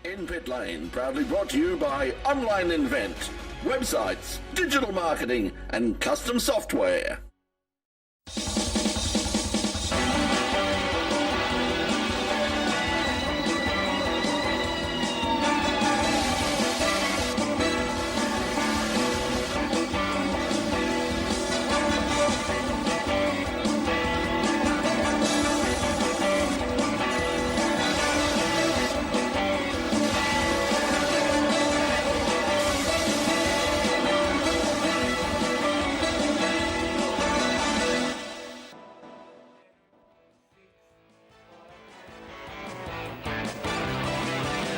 In Pit Lane, proudly brought to you by Online Invent, websites, digital marketing, and custom software.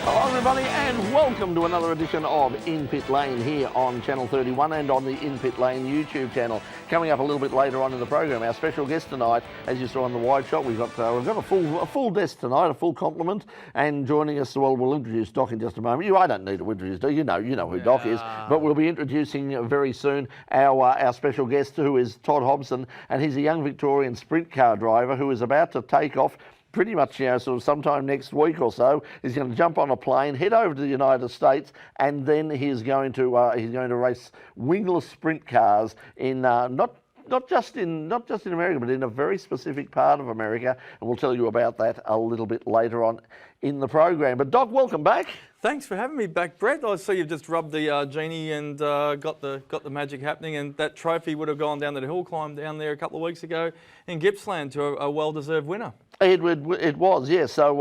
Hello everybody and welcome to another edition of In Pit Lane here on Channel 31 and on the In Pit Lane YouTube channel. Coming up a little bit later on in the program, our special guest tonight, as you saw on the wide shot, we've got a full desk tonight, a full complement, and joining us, well, we'll introduce Doc in just a moment. I don't need to introduce, do you? You know who Doc is, but we'll be introducing very soon our special guest, who is Todd Hobson, and he's a young Victorian sprint car driver who is about to take off pretty much, sort of sometime next week or so. He's going to jump on a plane, head over to the United States, and then he's going to race wingless sprint cars in not just in America, but in a very specific part of America, and we'll tell you about that a little bit later on in the program. But Doc, welcome back. Thanks for having me back, Brett. I see you've just rubbed the genie and got the magic happening, and that trophy would have gone down the hill climb down there a couple of weeks ago in Gippsland to a well-deserved winner. It was, yes. So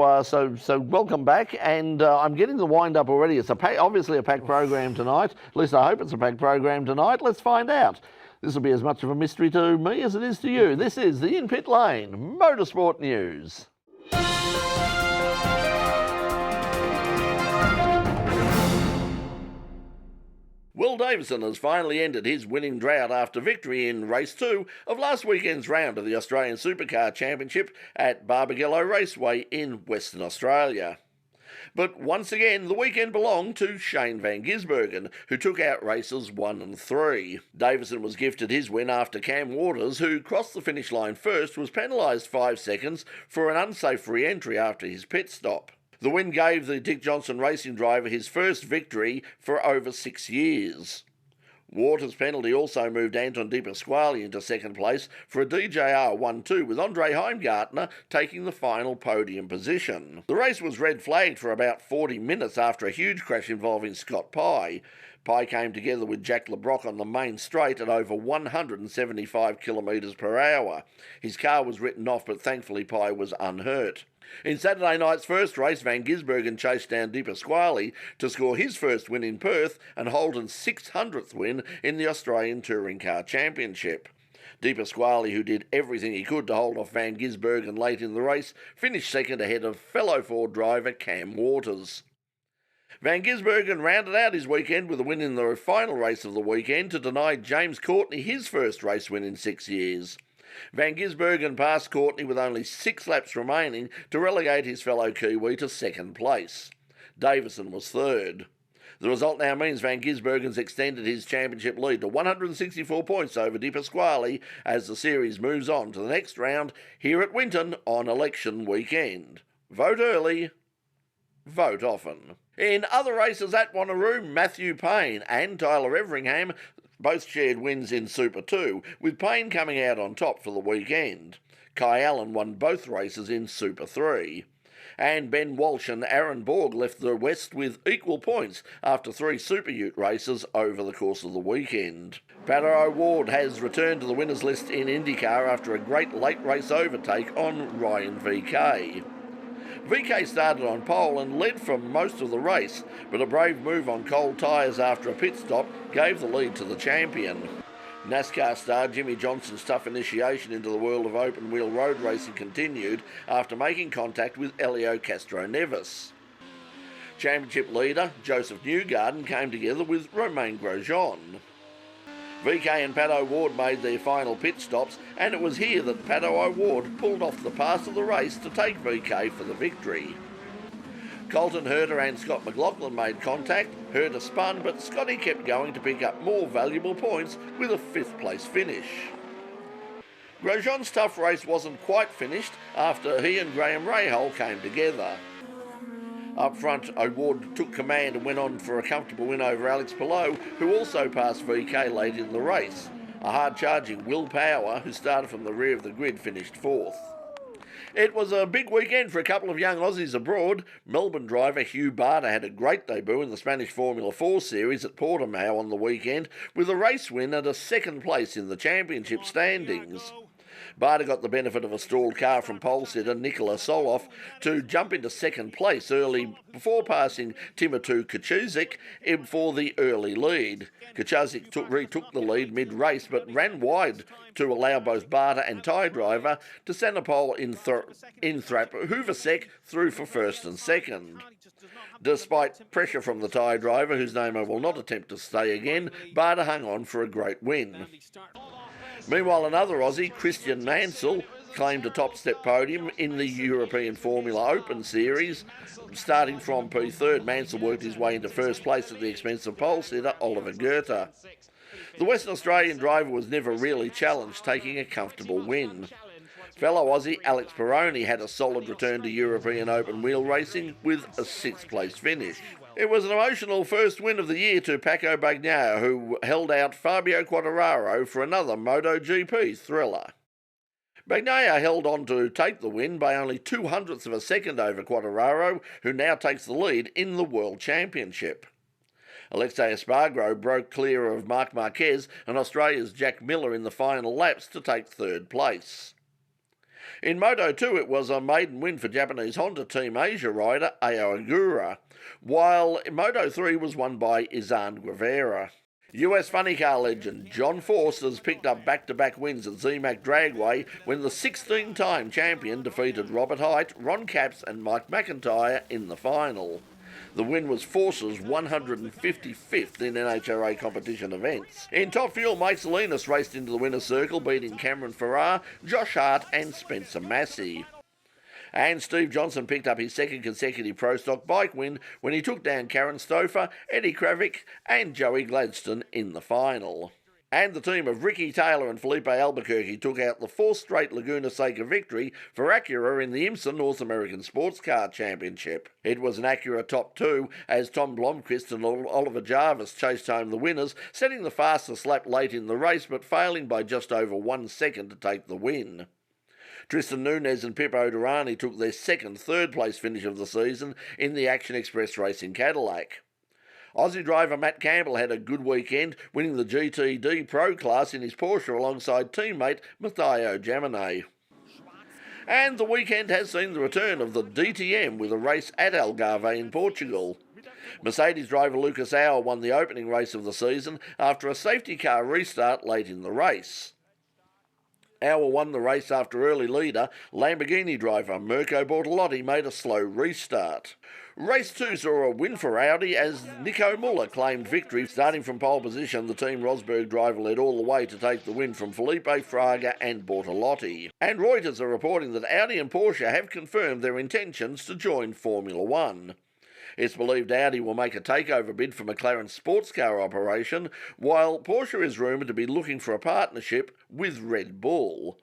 welcome back, and I'm getting the wind up already. It's obviously a packed program tonight. At least I hope it's a packed program tonight. Let's find out. This will be as much of a mystery to me as it is to you. This is the In Pit Lane Motorsport News. Will Davison has finally ended his winning drought after victory in Race 2 of last weekend's round of the Australian Supercar Championship at Barbagallo Raceway in Western Australia. But once again, the weekend belonged to Shane van Gisbergen, who took out races 1 and 3. Davison was gifted his win after Cam Waters, who crossed the finish line first, was penalised 5 seconds for an unsafe re-entry after his pit stop. The win gave the Dick Johnson racing driver his first victory for over 6 years. Waters' penalty also moved Anton Di Pasquale into second place for a DJR 1-2, with Andre Heimgartner taking the final podium position. The race was red flagged for about 40 minutes after a huge crash involving Scott Pye. Pye came together with Jack LeBrock on the main straight at over 175 kilometres per hour. His car was written off, but thankfully Pye was unhurt. In Saturday night's first race, Van Gisbergen chased down Di Pasquale to score his first win in Perth and Holden's 600th win in the Australian Touring Car Championship. Di Pasquale, who did everything he could to hold off Van Gisbergen late in the race, finished second ahead of fellow Ford driver Cam Waters. Van Gisbergen rounded out his weekend with a win in the final race of the weekend to deny James Courtney his first race win in 6 years. Van Gisbergen passed Courtney with only 6 laps remaining to relegate his fellow Kiwi to second place. Davison was third. The result now means Van Gisbergen's extended his championship lead to 164 points over Di Pasquale as the series moves on to the next round here at Winton on election weekend. Vote early, vote often. In other races at Wanneroo, Matthew Payne and Tyler Everingham both shared wins in Super 2, with Payne coming out on top for the weekend. Kai Allen won both races in Super 3. And Ben Walsh and Aaron Borg left the West with equal points after 3 Super Ute races over the course of the weekend. Pato O'Ward has returned to the winners list in IndyCar after a great late race overtake on Ryan VK. VK started on pole and led for most of the race, but a brave move on cold tyres after a pit stop gave the lead to the champion. NASCAR star Jimmy Johnson's tough initiation into the world of open-wheel road racing continued after making contact with Elio Castro Neves. Championship leader Joseph Newgarden came together with Romain Grosjean. VK and Pato O'Ward made their final pit stops, and it was here that Pato O'Ward pulled off the pass of the race to take VK for the victory. Colton Herter and Scott McLaughlin made contact. Herter spun, but Scotty kept going to pick up more valuable points with a 5th place finish. Grosjean's tough race wasn't quite finished after he and Graham Rahal came together. Up front, O'Ward took command and went on for a comfortable win over Alex Palou, who also passed VK late in the race. A hard-charging Will Power, who started from the rear of the grid, finished fourth. It was a big weekend for a couple of young Aussies abroad. Melbourne driver Hugh Barter had a great debut in the Spanish Formula 4 series at Portimao on the weekend, with a race win and a second place in the championship standings. Barter got the benefit of a stalled car from pole sitter Nikola Soloff to jump into second place early before passing Timoteu Kaczusek for the early lead. Kaczusek retook the lead mid-race but ran wide to allow both Barter and tyre driver to centre pole in Thrap Huvasek through for first and second. Despite pressure from the tyre driver, whose name I will not attempt to say again, Barter hung on for a great win. Meanwhile, another Aussie, Christian Mansell, claimed a top-step podium in the European Formula Open Series. Starting from P3rd, Mansell worked his way into first place at the expense of pole sitter Oliver Goethe. The Western Australian driver was never really challenged, taking a comfortable win. Fellow Aussie Alex Peroni had a solid return to European Open wheel racing with a sixth-place finish. It was an emotional first win of the year to Paco Bagnaia, who held out Fabio Quartararo for another MotoGP thriller. Bagnaia held on to take the win by only 0.02 of a second over Quartararo, who now takes the lead in the World Championship. Alexei Espargaro broke clear of Marc Marquez and Australia's Jack Miller in the final laps to take third place. In Moto2, it was a maiden win for Japanese Honda Team Asia rider Ao Ogura, while Moto3 was won by Izan Guevara. US funny car legend John Force has picked up back-to-back wins at ZMAC Dragway when the 16-time champion defeated Robert Hight, Ron Capps and Mike McIntyre in the final. The win was Force's 155th in NHRA competition events. In Top Fuel, Mike Salinas raced into the winner's circle, beating Cameron Farrar, Josh Hart and Spencer Massey. And Steve Johnson picked up his second consecutive Pro Stock bike win when he took down Karen Stouffer, Eddie Kravic and Joey Gladstone in the final. And the team of Ricky Taylor and Felipe Albuquerque took out the fourth straight Laguna Seca victory for Acura in the IMSA North American Sports Car Championship. It was an Acura top two as Tom Blomqvist and Oliver Jarvis chased home the winners, setting the fastest lap late in the race but failing by just over 1 second to take the win. Tristan Nunez and Pippo Durrani took their second third-place finish of the season in the Action Express Racing Cadillac. Aussie driver Matt Campbell had a good weekend, winning the GTD Pro class in his Porsche alongside teammate Matteo Giamone. And the weekend has seen the return of the DTM with a race at Algarve in Portugal. Mercedes driver Lucas Auer won the opening race of the season after a safety car restart late in the race. Auer won the race after early leader Lamborghini driver Mirko Bortolotti made a slow restart. Race 2 saw a win for Audi as Nico Muller claimed victory. Starting from pole position, the Team Rosberg driver led all the way to take the win from Felipe Fraga and Bortolotti. And Reuters are reporting that Audi and Porsche have confirmed their intentions to join Formula One. It's believed Audi will make a takeover bid for McLaren's sports car operation, while Porsche is rumoured to be looking for a partnership with Red Bull.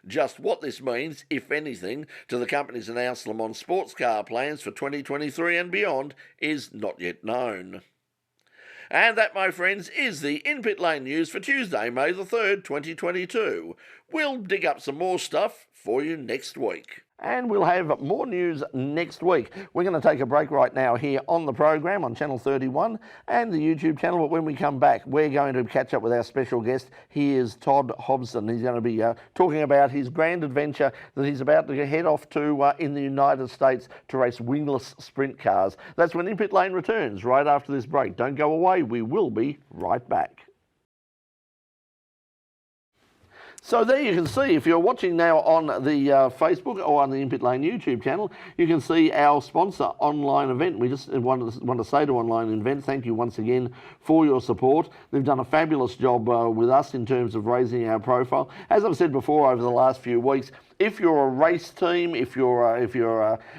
Just what this means, if anything, to the company's announced Le Mans sports car plans for 2023 and beyond is not yet known. And that, my friends, is the In-Pit Lane news for Tuesday, May the 3rd, 2022. We'll dig up some more stuff for you next week. And we'll have more news next week. We're going to take a break right now here on the program on Channel 31 and the YouTube channel. But when we come back, we're going to catch up with our special guest. He is Todd Hobson. He's going to be talking about his grand adventure that he's about to head off to in the United States to race wingless sprint cars. That's when In-Pit Lane returns right after this break. Don't go away. We will be right back. So there you can see, if you're watching now on the Facebook or on the In-Pit Lane YouTube channel, you can see our sponsor, Online Event. We just want to say to Online Event, thank you once again for your support. They've done a fabulous job with us in terms of raising our profile. As I've said before over the last few weeks, if you're a race team, if you're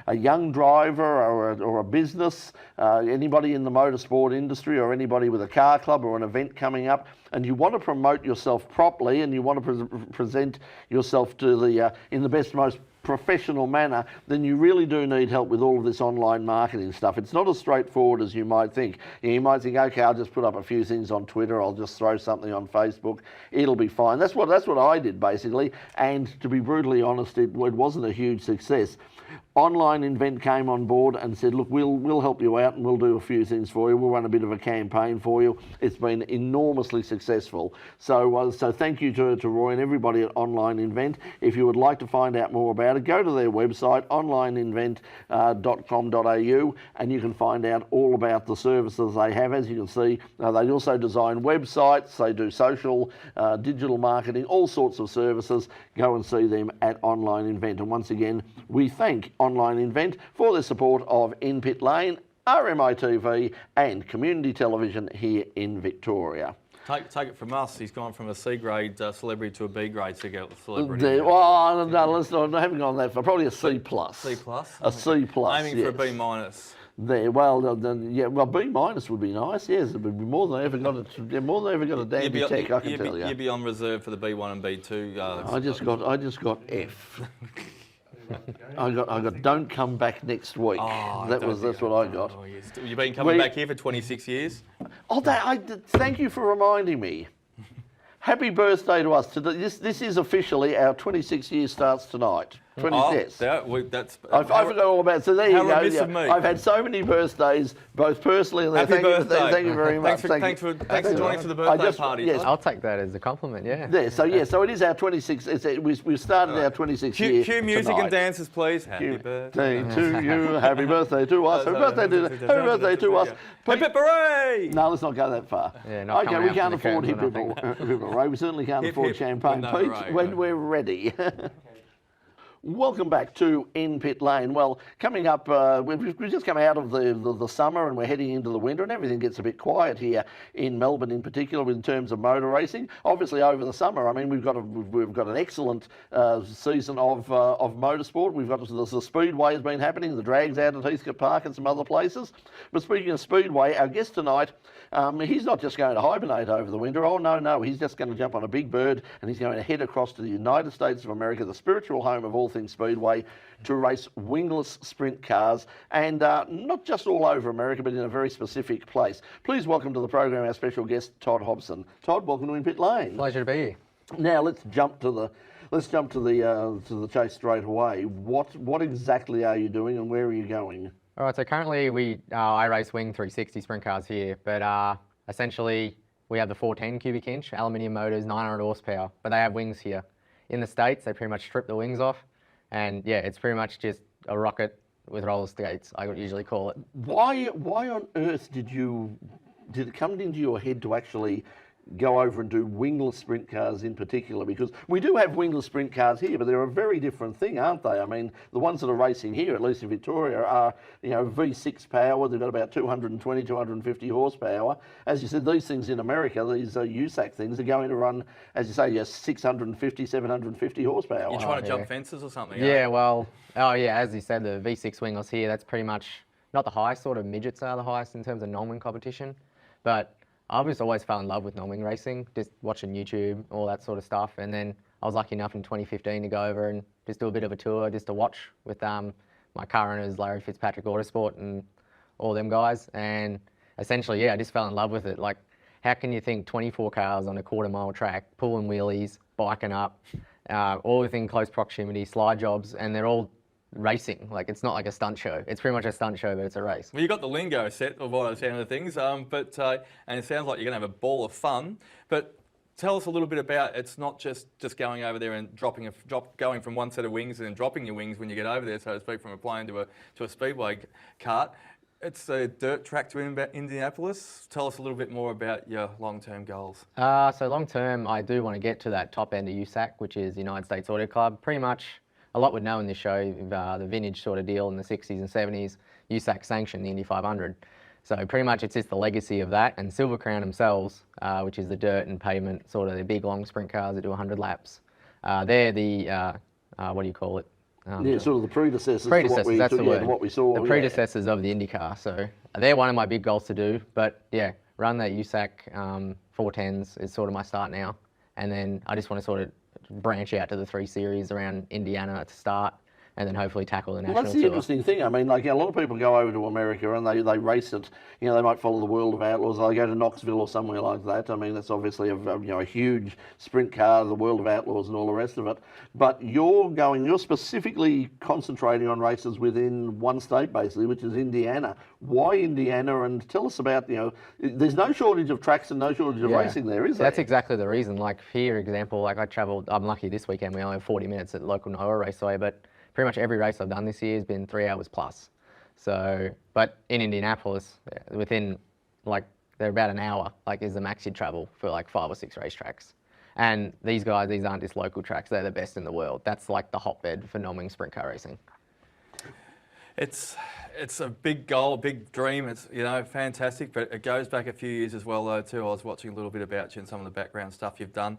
a young driver or a business, anybody in the motorsport industry or anybody with a car club or an event coming up, and you want to promote yourself properly and you want to present yourself to the in the best, most professional manner, then you really do need help with all of this online marketing stuff. It's not as straightforward as you might think. You might think, okay, I'll just put up a few things on Twitter, I'll just throw something on Facebook, it'll be fine. That's what I did basically, and to be brutally honest, it wasn't a huge success. Online Invent came on board and said, look, we'll help you out and we'll do a few things for you. We'll run a bit of a campaign for you. It's been enormously successful. So thank you to Roy and everybody at Online Invent. If you would like to find out more about it, go to their website, onlineinvent.com.au, and you can find out all about the services they have. As you can see, they also design websites, they do social, digital marketing, all sorts of services. Go and see them at Online Invent. And once again, we thank Online Invent for the support of In Pit Lane, RMITV and community television here in Victoria. Take it from us, he's gone from a C-grade celebrity to a B-grade celebrity. Well, no, I haven't gone that far. Probably a C+. C+? A C+, Aiming yes. for a B-. There, well, B- would be nice. Yes, it would be more than I ever got a dandy tech. I can tell you. You'd be on reserve for the B1 and B2. I just got F. I got. Don't come back next week. Oh, that's what I got. Oh, yes. You've been coming back here for 26 years. Oh, thank you for reminding me. Happy birthday to us. This is officially our 26 years starts tonight. Yes. I forgot all about it. So there you go. Remiss of me. I've had so many birthdays, both personally and Happy birthday. Thank you very much. Thanks for joining for the birthday party. Yes. I'll take that as a compliment, yeah. There, so it is our 26. We've started our 26 year. Cue music tonight. and dances, please. Happy birthday to you. Happy birthday to us. Happy birthday to us. Hip hip hooray! No, let's not go that far. Yeah, not okay, we can't afford hip hip hooray. We certainly can't afford champagne Pete when we're ready. Welcome back to In Pit Lane. Well, coming up, we've just come out of the summer and we're heading into the winter, and everything gets a bit quiet here in Melbourne, in particular, in terms of motor racing. Obviously, over the summer, I mean, we've got an excellent season of motorsport. We've got the Speedway has been happening, the drags out at Heathcote Park and some other places. But speaking of Speedway, our guest tonight, he's not just going to hibernate over the winter. Oh no, he's just going to jump on a big bird and he's going to head across to the United States of America, the spiritual home of all things Speedway, to race wingless sprint cars, and not just all over America, but in a very specific place. Please welcome to the program our special guest, Todd Hobson. Todd, welcome to In Pit Lane. Pleasure to be here. Now let's jump to the chase straight away. What exactly are you doing, and where are you going? All right, so currently I race wing 360 sprint cars here, but essentially we have the 410 cubic inch aluminium motors, 900 horsepower, but they have wings here. In the States, they pretty much strip the wings off. And yeah, it's pretty much just a rocket with roller skates, I would usually call it. Why on earth did it come into your head to actually go over and do wingless sprint cars in particular? Because we do have wingless sprint cars here, but they're a very different thing, aren't they? I mean, the ones that are racing here, at least in Victoria, are V6 power. They've got about 220, 250 horsepower. As you said, these things in America, these USAC things, are going to run, as you say, 650, 750 horsepower. You're trying to jump fences or something? Yeah, well, as you said, the V6 wingless here, that's pretty much not the highest, sort of midgets are the highest in terms of non-wing competition, but I've just always fell in love with non-wing racing, just watching YouTube, all that sort of stuff. And then I was lucky enough in 2015 to go over and just do a bit of a tour, just to watch with my car owners, Larry Fitzpatrick Autosport and all them guys. And essentially, I just fell in love with it. Like, how can you think 24 cars on a quarter-mile track, pulling wheelies, biking up, all within close proximity, slide jobs, and they're all racing? Like, it's not like a stunt show. It's pretty much a stunt show, but it's a race. Well, you got the lingo set of what I was saying of things, and it sounds like you're going to have a ball of fun. But tell us a little bit about, it's not just going over there and going from one set of wings and then dropping your wings when you get over there, so to speak, from a plane to a speedway cart. It's a dirt track to Indianapolis. Tell us a little bit more about your long-term goals. So long-term, I do want to get to that top end of USAC, which is United States Auto Club. Pretty much a lot would know in this show, the vintage sort of deal in the 60s and 70s, USAC sanctioned the Indy 500. So pretty much it's just the legacy of that, and Silver Crown themselves, which is the dirt and pavement, sort of the big long sprint cars that do 100 laps. They're the, what do you call it? Sort of the predecessors that's the word. What we saw. The predecessors of the IndyCar. So they're one of my big goals to do, but yeah, run that USAC 410s is sort of my start now. And then I just want to sort of branch out to the 3 Series around Indiana to start, and then hopefully tackle the Well, national that's the tour. interesting thing. I mean, like, a lot of people go over to America and they race it. You know, they might follow the World of Outlaws. They go to Knoxville or somewhere like that. I mean, that's obviously a huge sprint car, the World of Outlaws and all the rest of it. But you're specifically concentrating on races within one state, basically, which is Indiana. Why Indiana? And tell us about, there's no shortage of tracks and no shortage of racing there, is there? That's exactly the reason. Like here, example, like I'm lucky this weekend, we only have 40 minutes at the local Noah Raceway, but pretty much every race I've done this year has been 3 hours plus. So, but in Indianapolis, within they're about an hour, is the max you'd travel for 5 or 6 racetracks. And these aren't just local tracks, they're the best in the world. That's like the hotbed for nomming sprint car racing. It's a big goal, a big dream. It's fantastic, but it goes back a few years as well though too. I was watching a little bit about you and some of the background stuff you've done.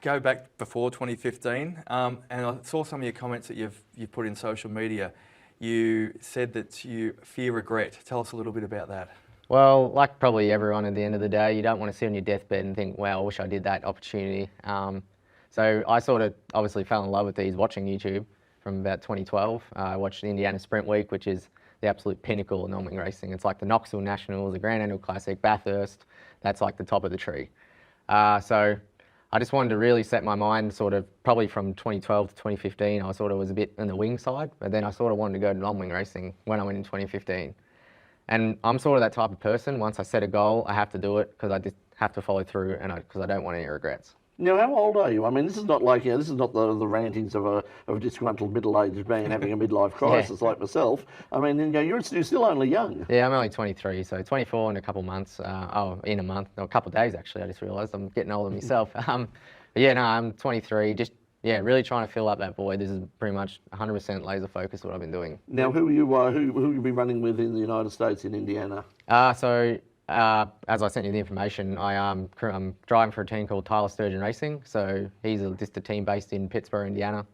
Go back before 2015, and I saw some of your comments that you've put in social media. You said that you fear regret. Tell us a little bit about that. Well, like probably everyone at the end of the day, you don't want to sit on your deathbed and think, wow, I wish I did that opportunity. So I sort of obviously fell in love with these watching YouTube from about 2012. I watched the Indiana Sprint Week, which is the absolute pinnacle of nomming racing. It's like the Knoxville Nationals, the Grand Annual Classic, Bathurst. That's like the top of the tree. So I just wanted to really set my mind sort of probably from 2012 to 2015. I sort of was a bit on the wing side, but then I sort of wanted to go to non-wing racing when I went in 2015. And I'm sort of that type of person. Once I set a goal, I have to do it because I just have to follow through and because I don't want any regrets. Now, how old are you? I mean, this is not this is not the rantings of a disgruntled middle-aged man having a midlife crisis like myself. I mean, you're still only young. Yeah, I'm only 23, so 24 in a couple months. In a month, or a couple of days actually. I just realised I'm getting older myself. But yeah, no, I'm 23. Just really trying to fill up that void. This is pretty much 100% laser focused what I've been doing. Now, who you be running with in the United States in Indiana? As I sent you the information, I'm driving for a team called Tyler Sturgeon Racing. So he's just a team based in Pittsburgh, Indiana.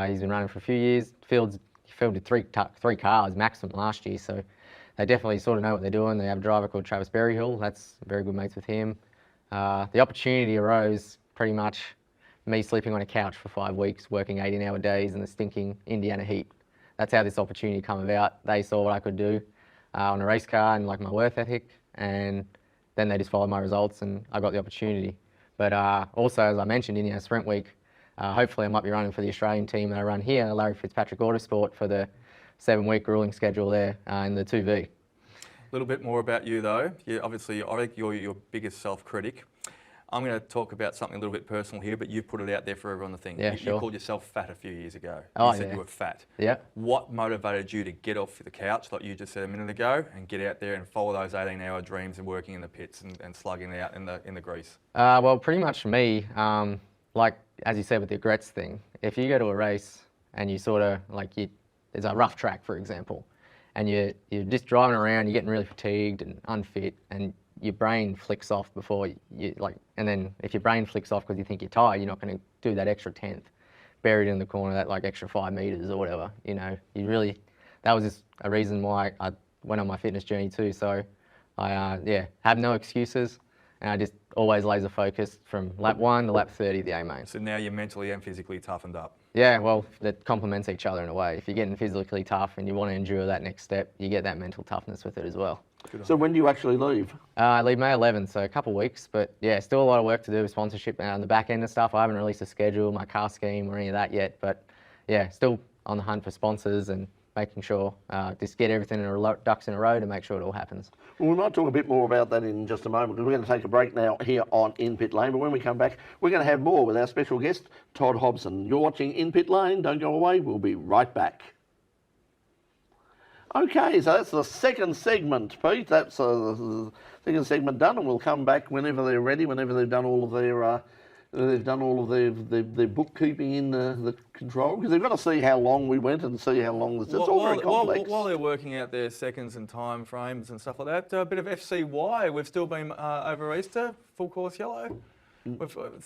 He's been running for a few years. Fielded three cars maximum last year, so they definitely sort of know what they're doing. They have a driver called Travis Berryhill. That's very good mates with him. The opportunity arose pretty much me sleeping on a couch for 5 weeks, working 18-hour days in the stinking Indiana heat. That's how this opportunity came about. They saw what I could do on a race car and my work ethic, and then they just followed my results and I got the opportunity. But also, as I mentioned, Indiana Sprint Week, hopefully I might be running for the Australian team that I run here, Larry Fitzpatrick Autosport, for the 7-week grueling schedule there in the 2V. A little bit more about you though. Obviously, I think you're your biggest self-critic. I'm going to talk about something a little bit personal here, but you've put it out there for everyone to think. Yeah, You called yourself fat a few years ago. Oh, You said you were fat. Yeah. What motivated you to get off the couch, like you just said a minute ago, and get out there and follow those 18-hour dreams and working in the pits and slugging out in the grease? Well, pretty much for me, as you said with the regrets thing, if you go to a race and you sort of, there's a rough track, for example, and you're just driving around, you're getting really fatigued and unfit, and your brain flicks off before and then if your brain flicks off because you think you're tired, you're not going to do that extra 10th buried in the corner, that extra 5 meters or whatever. That was just a reason why I went on my fitness journey too. So I have no excuses, and I just always laser focused from lap 1 to lap 30, the A-main. So now you're mentally and physically toughened up. Yeah, well, that complements each other in a way. If you're getting physically tough and you want to endure that next step, you get that mental toughness with it as well. So when do you actually leave? I leave May 11th, so a couple of weeks, but yeah, still a lot of work to do with sponsorship and the back end of stuff. I haven't released a schedule, my car scheme or any of that yet, but yeah, still on the hunt for sponsors and making sure, just get everything ducks in a row to make sure it all happens. Well, we might talk a bit more about that in just a moment, because we're going to take a break now here on In Pit Lane, but when we come back, we're going to have more with our special guest, Todd Hobson. You're watching In Pit Lane, don't go away, we'll be right back. Okay, so that's the second segment, Pete. That's the second segment done, and we'll come back whenever they're ready, whenever they've done all of their bookkeeping in the control, because they've got to see how long we went and see how long this. It's all very complex. While they're working out their seconds and time frames and stuff like that, a bit of FCY. We've still been over Easter, full course yellow.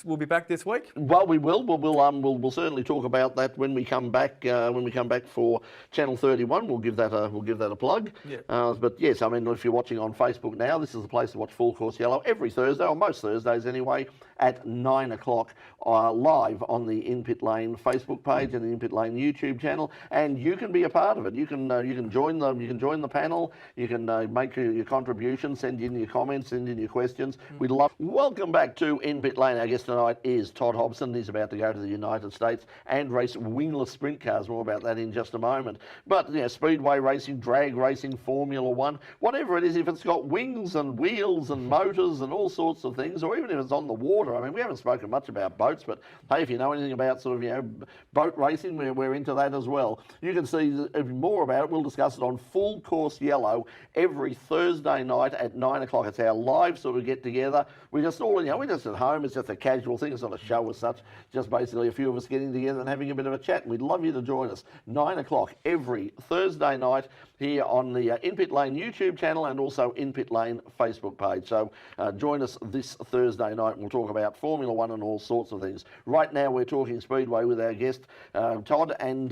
We'll be back this week. Well, we will. We'll certainly talk about that when we come back. When we come back for Channel 31, we'll give that a plug. Yeah. But yes, I mean, if you're watching on Facebook now, this is the place to watch Full Course Yellow every Thursday, or most Thursdays anyway, at 9 o'clock live on the In Pit Lane Facebook page and the In Pit Lane YouTube channel, and you can be a part of it. You can join the panel. You can make your contribution, send in your comments, send in your questions. We'd love. Welcome back to In Pit Lane. Our guest tonight is Todd Hobson. He's about to go to the United States and race wingless sprint cars. More about that in just a moment. But speedway racing, drag racing, Formula One, whatever it is, if it's got wings and wheels and motors and all sorts of things, or even if it's on the water. I mean, we haven't spoken much about boats, but hey, if you know anything about sort of boat racing, we're into that as well. You can see more about it. We'll discuss it on Full Course Yellow every Thursday night at 9 o'clock. It's our live sort of get together. We're just at home. It's just a casual thing. It's not a show as such. Just basically a few of us getting together and having a bit of a chat. And we'd love you to join us 9 o'clock every Thursday night here on the In Pit Lane YouTube channel and also In Pit Lane Facebook page. So join us this Thursday night and we'll talk about Formula One and all sorts of things. Right now we're talking Speedway with our guest Todd, and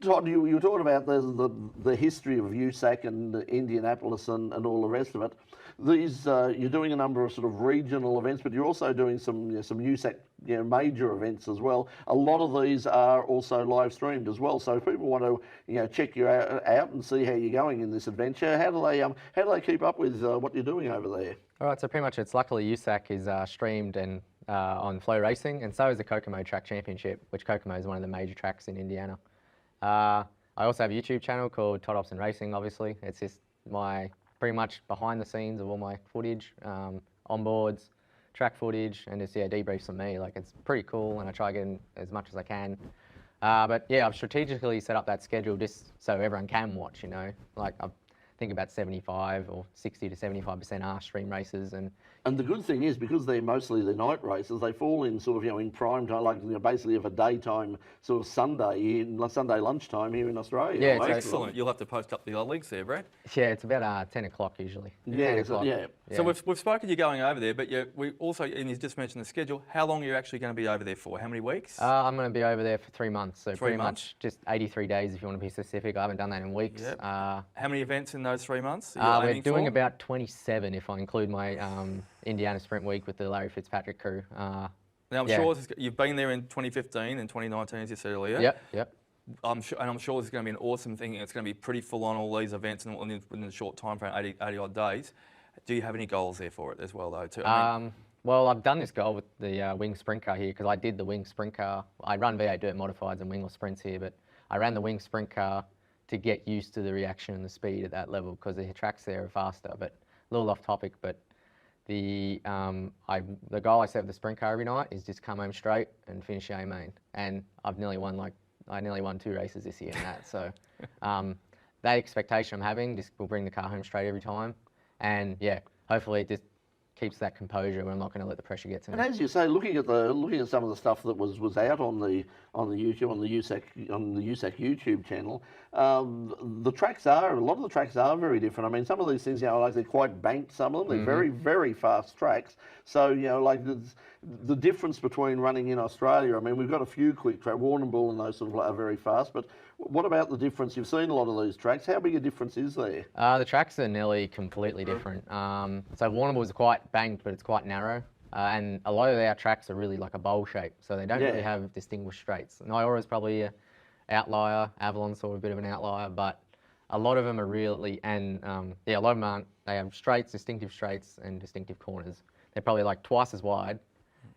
Todd, you were talking about the history of USAC and Indianapolis and all the rest of it. These you're doing a number of sort of regional events, but you're also doing some USAC major events as well. A lot of these are also live streamed as well. So if people want to check you out and see how you're going in this adventure, how do they keep up with what you're doing over there? All right, so pretty much it's luckily USAC is streamed and on Flow Racing, and so is the Kokomo Track Championship, which Kokomo is one of the major tracks in Indiana. I also have a YouTube channel called Todd Hobson Racing, obviously. It's just my pretty much behind the scenes of all my footage, onboards, track footage, and just debriefs from me. Like, it's pretty cool, and I try to get in as much as I can. But yeah, I've strategically set up that schedule just so everyone can watch, Like, I think about 75 or 60 to 75% are stream races, and the good thing is, because they're mostly the night races, they fall in sort of in prime time, like basically of a daytime sort of Sunday lunchtime here in Australia. Yeah, it's excellent. You'll have to post up the links there, Brad. Yeah, it's about 10 o'clock usually. Yeah, 10 o'clock. yeah. So we've spoken to you going over there, but we also, and you just mentioned the schedule. How long are you actually going to be over there for? How many weeks? I'm going to be over there for 3 months, so 3 pretty months? much just 83 days if you want to be specific. I haven't done that in weeks. Yep. How many events in those 3 months? We're doing about 27 if I include my Indiana Sprint Week with the Larry Fitzpatrick crew. Now, I'm sure you've been there in 2015 and 2019, as you said earlier. Yep. I'm sure this is going to be an awesome thing. It's going to be pretty full on, all these events within a short time frame, 80 odd days. Do you have any goals there for it as well, though? Too? Well, I've done this goal with the Wing Sprint Car here because I did the Wing Sprint Car. I run V8 Dirt Modifieds and Wingless Sprints here, but I ran the Wing Sprint Car to get used to the reaction and the speed at that level because the tracks there are faster. But a little off topic, but the goal I set with the sprint car every night is just come home straight and finish A main, and I nearly won 2 races this year in that. So that expectation I'm having just will bring the car home straight every time, and hopefully it just keeps that composure where I'm not going to let the pressure get to me. And as you say, looking at some of the stuff that was out on the USAC YouTube channel, a lot of the tracks are very different. I mean, some of these things, like they're quite banked. Some of them, they're very, very fast tracks. So like the difference between running in Australia. I mean, we've got a few quick tracks, Warrnambool and those sort of are very fast. But what about the difference? You've seen a lot of these tracks. How big a difference is there? The tracks are nearly completely different. So Warrnambool is quite banked, but it's quite narrow. And a lot of our tracks are really like a bowl shape, so they don't really have distinguished straights. Nyora is probably an outlier. Avalon's sort of a bit of an outlier, but a lot of them are really, and a lot of them aren't. They have distinctive straights and distinctive corners. They're probably like twice as wide,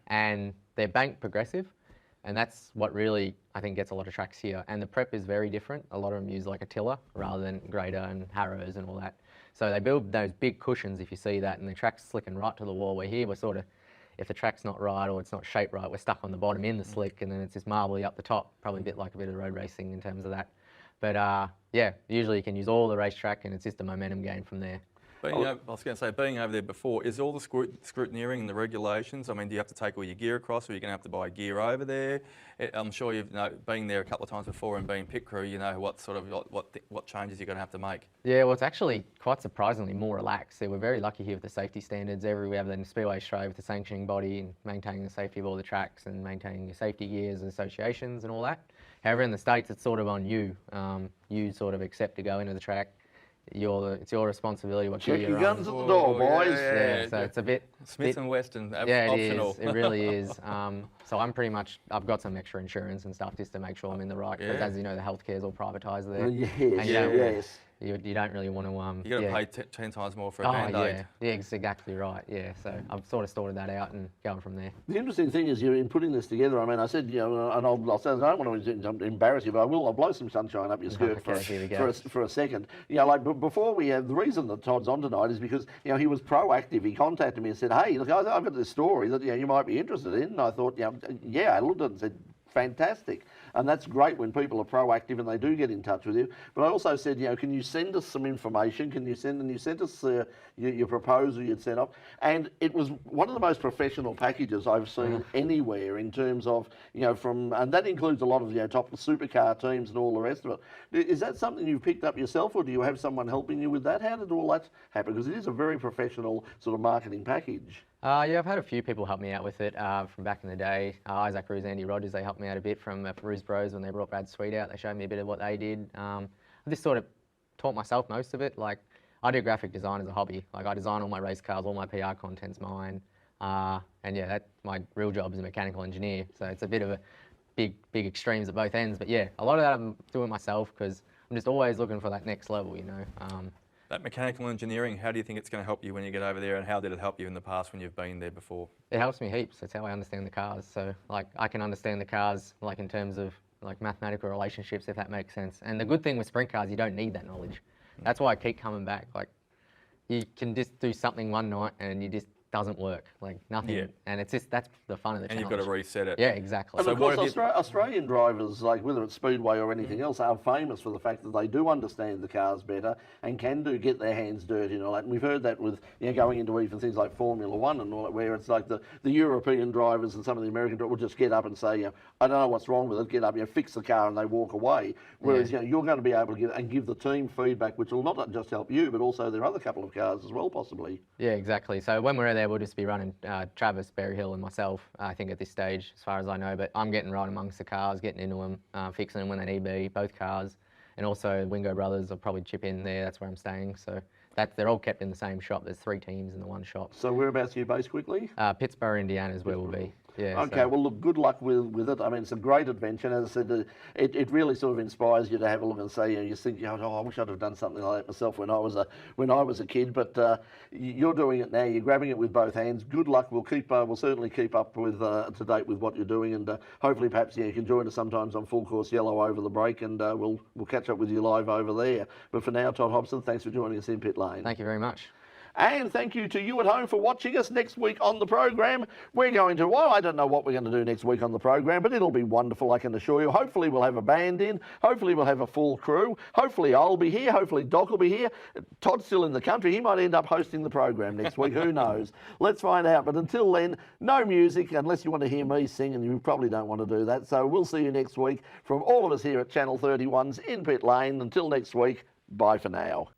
and they're banked progressive, and that's what really, I think, gets a lot of tracks here. And the prep is very different. A lot of them use like a tiller rather than grader and harrows and all that. So they build those big cushions, if you see that, and the track's slicking right to the wall. Where here we're sort of, if the track's not right or it's not shaped right, we're stuck on the bottom in the slick, and then it's just marbly up the top. Probably a bit of road racing in terms of that. But usually you can use all the racetrack, and it's just a momentum game from there. I was going to say, being over there before, is all the scrutineering and the regulations, I mean, do you have to take all your gear across, or you're going to have to buy gear over there? I'm sure you've been there a couple of times before and being pit crew, you know what sort of what changes you're going to have to make. Yeah, well, it's actually quite surprisingly more relaxed. So we're very lucky here with the safety standards. We have the Speedway Australia with the sanctioning body and maintaining the safety of all the tracks and maintaining your safety gears and associations and all that. However, in the States, it's sort of on you. You sort of accept to go into the track. It's your responsibility what Check gear your you're guns on. at the door, boys. Yeah, so it's a bit... Smith and Weston, yeah, optional. It really is. So I'm pretty much, I've got some extra insurance and stuff just to make sure I'm in the right, because as you know, the healthcare is all privatised there. Yes. You don't really want to... you got to pay 10 times more for a Band-Aid. Yeah, exactly right, yeah. So I've sort of sorted that out and going from there. The interesting thing is, in putting this together, I mean, I said, and I'll say, I don't want to embarrass you, but I'll blow some sunshine up your skirt for a second. Like before we have, the reason that Todd's on tonight is because, he was proactive. He contacted me and said, hey, look, I've got this story that, you might be interested in. And I thought, I looked at it and said, fantastic. And that's great when people are proactive and they do get in touch with you. But I also said, can you send us some information? And you sent us your proposal you'd set up. And it was one of the most professional packages I've seen anywhere in terms of, and that includes a lot of, top supercar teams and all the rest of it. Is that something you've picked up yourself, or do you have someone helping you with that? How did all that happen? Because it is a very professional sort of marketing package. Yeah, I've had a few people help me out with it from back in the day. Isaac Roos, Andy Rogers, they helped me out a bit from Roos Bros when they brought Brad Sweet out. They showed me a bit of what they did. I just sort of taught myself most of it. Like, I do graphic design as a hobby. Like, I design all my race cars, all my PR content's mine. And yeah, my real job is a mechanical engineer. So it's a bit of a big extremes at both ends. But yeah, a lot of that I'm doing myself because I'm just always looking for that next level, That mechanical engineering, how do you think it's going to help you when you get over there, and how did it help you in the past when you've been there before? It helps me heaps. That's how I understand the cars. So, like, I can understand the cars, like, in terms of, like, mathematical relationships, if that makes sense. And the good thing with sprint cars, you don't need that knowledge. That's why I keep coming back. Like, you can just do something one night and you just doesn't work, like nothing. Yeah. And it's just, that's the fun of the challenge. And you've got to reset it. Yeah, exactly. And so of course, Australian drivers, like whether it's Speedway or anything else, are famous for the fact that they do understand the cars better and can get their hands dirty and all that. And we've heard that with going into even things like Formula One and all that, where it's like the European drivers and some of the American drivers will just get up and say, I don't know what's wrong with it, get up, fix the car, and they walk away. Whereas you're going to be able to give the team feedback, which will not just help you, but also their other couple of cars as well, possibly. Yeah, exactly. So when we're there, we'll just be running Travis, Berryhill and myself, I think at this stage, as far as I know, but I'm getting right amongst the cars, getting into them, fixing them when they need be, both cars. And also Wingo Brothers will probably chip in there, that's where I'm staying. So they're all kept in the same shop. There's 3 teams in the one shop. So whereabouts are you based quickly? Pittsburgh, Indiana is where we'll be. Yeah, okay, well, look, good luck with it. I mean, it's a great adventure. And as I said, it really sort of inspires you to have a look and say, you think, I wish I'd have done something like that myself when I was a kid. But you're doing it now. You're grabbing it with both hands. Good luck. We'll certainly keep up with to date with what you're doing, and hopefully, perhaps you can join us sometimes on Full Course Yellow over the break, and we'll catch up with you live over there. But for now, Todd Hobson, thanks for joining us in Pit Lane. Thank you very much. And thank you to you at home for watching us. Next week on the program, we're going to, I don't know what we're going to do next week on the program, but it'll be wonderful, I can assure you. Hopefully we'll have a band in. Hopefully we'll have a full crew. Hopefully I'll be here. Hopefully Doc will be here. Todd's still in the country. He might end up hosting the program next week. Who knows? Let's find out. But until then, no music, unless you want to hear me sing, and you probably don't want to do that. So we'll see you next week from all of us here at Channel 31's in Pit Lane. Until next week, bye for now.